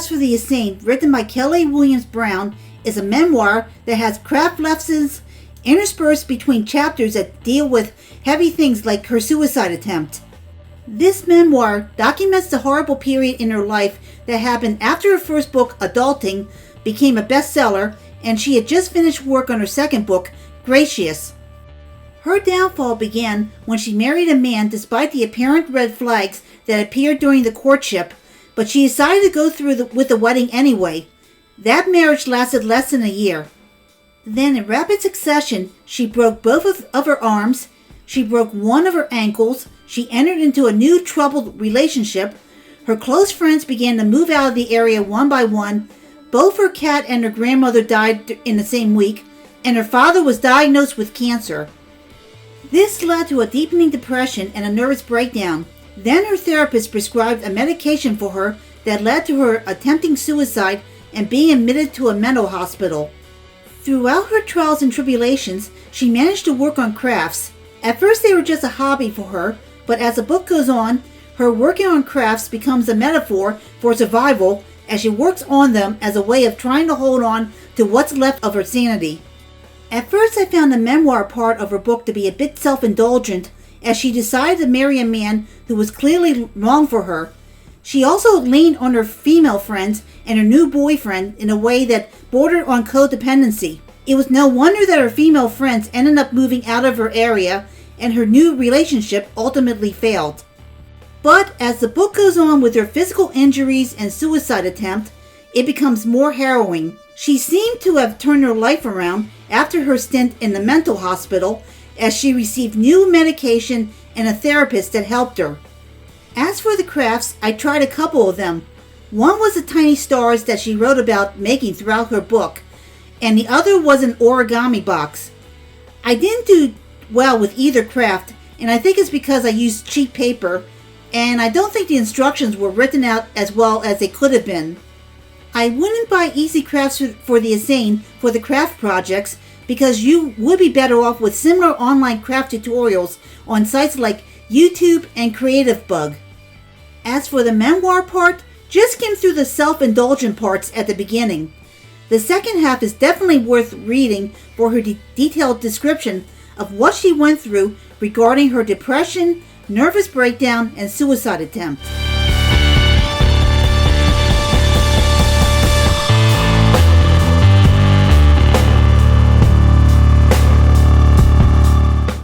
Crafts for the Insane, written by Kelly Williams Brown, is a memoir that has craft lessons interspersed between chapters that deal with heavy things like her suicide attempt. This memoir documents the horrible period in her life that happened after her first book, Adulting, became a bestseller, and she had just finished work on her second book, Gracious. Her downfall began when she married a man despite the apparent red flags that appeared during the courtship, but she decided to go through with the wedding anyway. That marriage lasted less than a year. Then, in rapid succession, she broke both of her arms, she broke one of her ankles, she entered into a new troubled relationship, her close friends began to move out of the area one by one, both her cat and her grandmother died in the same week, and her father was diagnosed with cancer. This led to a deepening depression and a nervous breakdown. Then her therapist prescribed a medication for her that led to her attempting suicide and being admitted to a mental hospital. Throughout her trials and tribulations, she managed to work on crafts. At first they were just a hobby for her, but as the book goes on, her working on crafts becomes a metaphor for survival as she works on them as a way of trying to hold on to what's left of her sanity. At first I found the memoir part of her book to be a bit self-indulgent as she decided to marry a man who was clearly wrong for her. She also leaned on her female friends and her new boyfriend in a way that bordered on codependency. It was no wonder that her female friends ended up moving out of her area and her new relationship ultimately failed. But as the book goes on with her physical injuries and suicide attempt, it becomes more harrowing. She seemed to have turned her life around after her stint in the mental hospital as she received new medication and a therapist that helped her. As for the crafts, I tried a couple of them. One was the tiny stars that she wrote about making throughout her book, and the other was an origami box. I didn't do well with either craft, and I think it's because I used cheap paper, and I don't think the instructions were written out as well as they could have been. I wouldn't buy Easy Crafts for the Insane for the craft projects because you would be better off with similar online craft tutorials on sites like YouTube and Creative Bug. As for the memoir part, just skim through the self-indulgent parts at the beginning. The second half is definitely worth reading for her detailed description of what she went through regarding her depression, nervous breakdown, and suicide attempt.